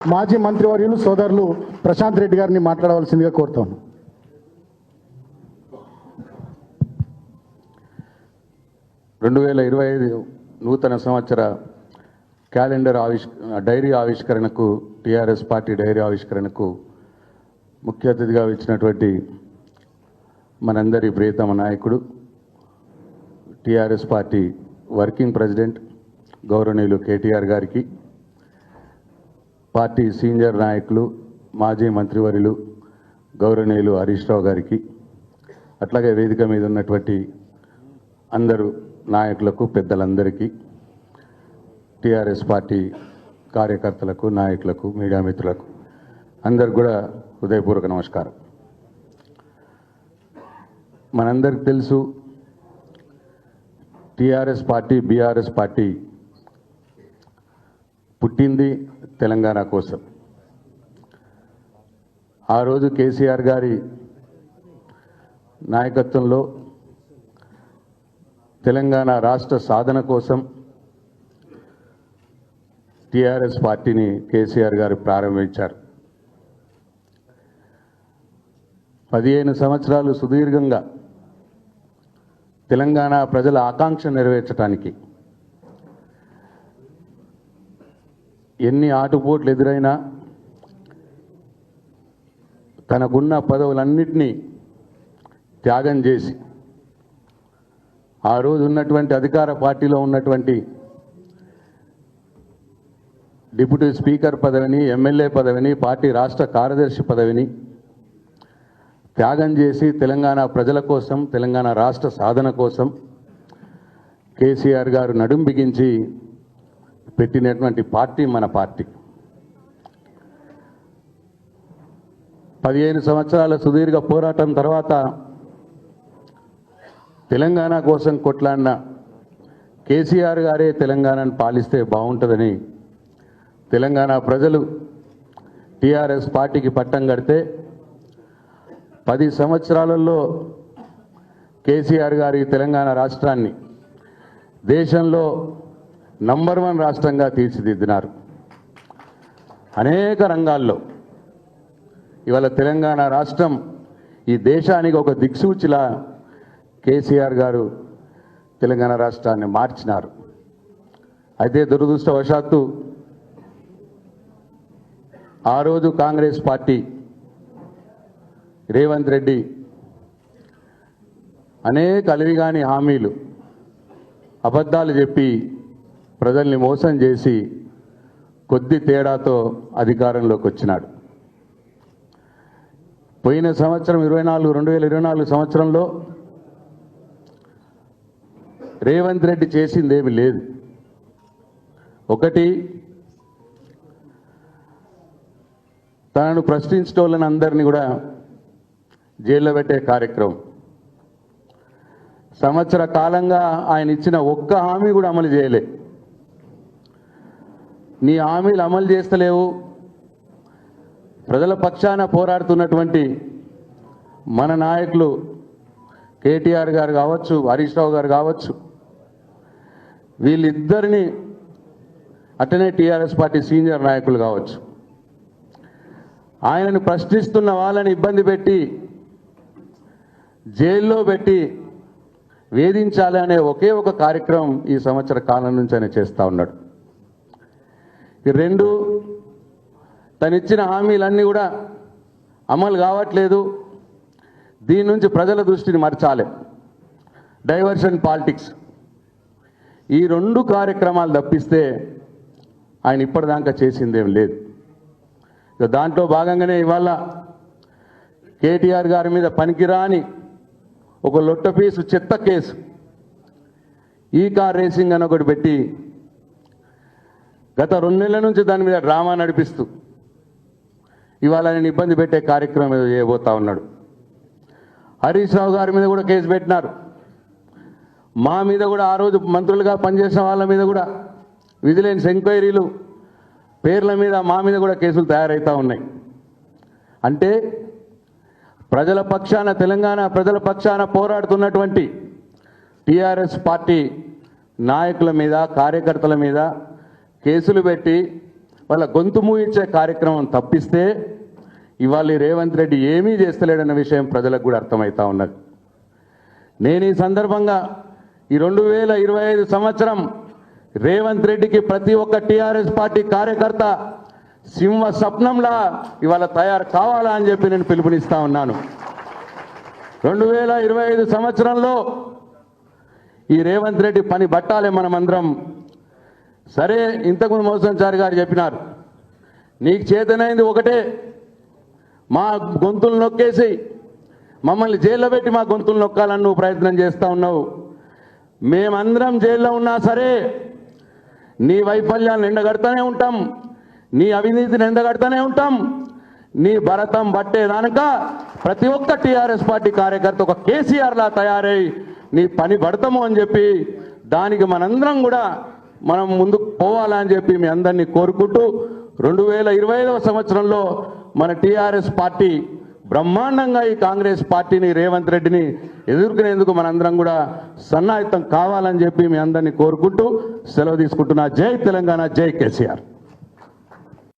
మాజీ మంత్రివర్యులు సోదరులు ప్రశాంత్ రెడ్డి గారిని మాట్లాడవలసిందిగా కోరుతాను. నూతన సంవత్సర క్యాలెండర్ డైరీ ఆవిష్కరణకు టీఆర్ఎస్ పార్టీ డైరీ ఆవిష్కరణకు ముఖ్య అతిథిగా ఇచ్చినటువంటి మనందరి ప్రియతమ నాయకుడు టీఆర్ఎస్ పార్టీ వర్కింగ్ ప్రెసిడెంట్ గౌరవనీయులు కేటీఆర్ గారికి, పార్టీ సీనియర్ నాయకులు మాజీ మంత్రివర్యులు గౌరవనీయులు హరీష్ రావు గారికి, అట్లాగే వేదిక మీద ఉన్నటువంటి అందరూ నాయకులకు, పెద్దలందరికీ, టీఆర్ఎస్ పార్టీ కార్యకర్తలకు, నాయకులకు, మీడియా మిత్రులకు అందరికి కూడా హృదయపూర్వక నమస్కారం. మనందరికి తెలుసు, టీఆర్ఎస్ పార్టీ బీఆర్ఎస్ పార్టీ పుట్టింది తెలంగాణ కోసం. ఆ రోజు కేసీఆర్ గారి నాయకత్వంలో తెలంగాణ రాష్ట్ర సాధన కోసం టీఆర్ఎస్ పార్టీని కేసీఆర్ గారు ప్రారంభించారు. 15 సంవత్సరాలు సుదీర్ఘంగా తెలంగాణ ప్రజల ఆకాంక్ష నెరవేర్చడానికి ఎన్ని ఆటుపోట్లు ఎదురైనా తనకున్న పదవులన్నింటినీ త్యాగం చేసి ఆ రోజు ఉన్నటువంటి అధికార పార్టీలో ఉన్నటువంటి డిప్యూటీ స్పీకర్ పదవిని, ఎమ్మెల్యే పదవిని, పార్టీ రాష్ట్ర కార్యదర్శి పదవిని త్యాగం చేసి తెలంగాణ ప్రజల కోసం, తెలంగాణ రాష్ట్ర సాధన కోసం కేసీఆర్ గారు నడుం బిగించి పెట్టినటువంటి పార్టీ మన పార్టీ. 15 సంవత్సరాల సుదీర్ఘ పోరాటం తర్వాత తెలంగాణ కోసం కొట్లాడిన కేసీఆర్ గారే తెలంగాణను పాలిస్తే బాగుంటుందని తెలంగాణ ప్రజలు టీఆర్ఎస్ పార్టీకి పట్టం కడితే 10 సంవత్సరాలలో కేసీఆర్ గారి తెలంగాణ రాష్ట్రాన్ని దేశంలో నంబర్ 1 రాష్ట్రంగా తీర్చిదిద్దినారు. అనేక రంగాల్లో ఇవాళ తెలంగాణ రాష్ట్రం ఈ దేశానికి ఒక దిక్సూచిలా కేసీఆర్ గారు తెలంగాణ రాష్ట్రాన్ని మార్చినారు. అయితే దురదృష్టవశాత్తు ఆ రోజు కాంగ్రెస్ పార్టీ రేవంత్ రెడ్డి అనేక అలివిగాని హామీలు, అబద్ధాలు చెప్పి ప్రజల్ని మోసం చేసి కొద్ది తేడాతో అధికారంలోకి వచ్చినాడు. పోయిన సంవత్సరం 2024 సంవత్సరంలో రేవంత్ రెడ్డి చేసిందేమి లేదు. ఒకటి, తనను ప్రశ్నించటోళ్ళని అందరినీ కూడా జైల్లో పెట్టే కార్యక్రమం. సంవత్సర కాలంగా ఆయన ఇచ్చిన ఒక్క హామీ కూడా అమలు చేయలే. నీ హామీలు అమలు చేస్తలేవు, ప్రజల పక్షాన పోరాడుతున్నటువంటి మన నాయకులు కేటీఆర్ గారు కావచ్చు, హరీష్ రావు గారు కావచ్చు, వీళ్ళిద్దరిని, అట్టనే టీఆర్ఎస్ పార్టీ సీనియర్ నాయకులు కావచ్చు, ఆయనను ప్రశ్నిస్తున్న వాళ్ళని ఇబ్బంది పెట్టి జైల్లో పెట్టి వేధించాలి అనే ఒకే ఒక కార్యక్రమం ఈ సంవత్సర కాలం నుంచి ఆయన చేస్తూ ఉన్నాడు. ఈ రెండు, తనిచ్చిన హామీలన్నీ కూడా అమలు కావట్లేదు, దీని నుంచి ప్రజల దృష్టిని మరచాలి, డైవర్షన్ పాలిటిక్స్, ఈ 2 కార్యక్రమాలు తప్పిస్తే ఆయన ఇప్పటిదాకా చేసిందేం లేదు. దాంట్లో భాగంగానే ఇవాళ కేటీఆర్ గారి మీద పనికిరాని ఒక లొట్టపీసు చెత్త కేసు, ఈ కార్ రేసింగ్ అని ఒకటి పెట్టి గత 2 నెలల నుంచి దాని మీద డ్రామా నడిపిస్తూ ఇవాళ నేను ఇబ్బంది పెట్టే కార్యక్రమం ఏదో చేయబోతా ఉన్నాడు. హరీష్ రావు గారి మీద కూడా కేసు పెట్టినారు. మా మీద కూడా ఆ రోజు మంత్రులుగా పనిచేసిన వాళ్ళ మీద కూడా విజిలెన్స్ ఎంక్వైరీలు పేర్ల మీద మా మీద కూడా కేసులు తయారవుతూ ఉన్నాయి. అంటే ప్రజల పక్షాన, తెలంగాణ ప్రజల పక్షాన పోరాడుతున్నటువంటి టీఆర్ఎస్ పార్టీ నాయకుల మీద, కార్యకర్తల మీద కేసులు పెట్టి వాళ్ళ గొంతు మూయించే కార్యక్రమం తప్పిస్తే ఇవాళ ఈ రేవంత్ రెడ్డి ఏమీ చేస్తలేడన్న విషయం ప్రజలకు కూడా అర్థమవుతా ఉన్నది. నేను ఈ సందర్భంగా ఈ 2025 సంవత్సరం రేవంత్ రెడ్డికి ప్రతి ఒక్క టీఆర్ఎస్ పార్టీ కార్యకర్త సింహ స్వప్నంలా ఇవాళ తయారు కావాలా అని చెప్పి నేను పిలుపునిస్తా ఉన్నాను. 2025 సంవత్సరంలో ఈ రేవంత్ రెడ్డి పని బట్టాలి మనమందరం. సరే, ఇంతకుముందు మోసంచారి గారు చెప్పినారు, నీకు చేతనైంది ఒకటే, మా గొంతులు నొక్కేసి మమ్మల్ని జైల్లో పెట్టి మా గొంతులు నొక్కాలని నువ్వు ప్రయత్నం చేస్తూ ఉన్నావు. మేమందరం జైల్లో ఉన్నా సరే నీ వైఫల్యాలను ఎండగడతానే ఉంటాం, నీ అవినీతిని ఎండగడతానే ఉంటాం. నీ భరతం పట్టేదానక ప్రతి ఒక్క టీఆర్ఎస్ పార్టీ కార్యకర్త ఒక కేసీఆర్లా తయారై నీ పని పడతాము అని చెప్పి దానికి మనందరం కూడా మనం ముందుకు పోవాలని చెప్పి మీ అందరినీ కోరుకుంటూ 2025వ సంవత్సరంలో మన టీఆర్ఎస్ పార్టీ బ్రహ్మాండంగా ఈ కాంగ్రెస్ పార్టీని రేవంత్ రెడ్డిని ఎదుర్కొనేందుకు మనందరం కూడా సన్నాహితం కావాలని చెప్పి మీ అందరినీ కోరుకుంటూ సెలవు తీసుకుంటున్నా. జై తెలంగాణ, జై కేసీఆర్.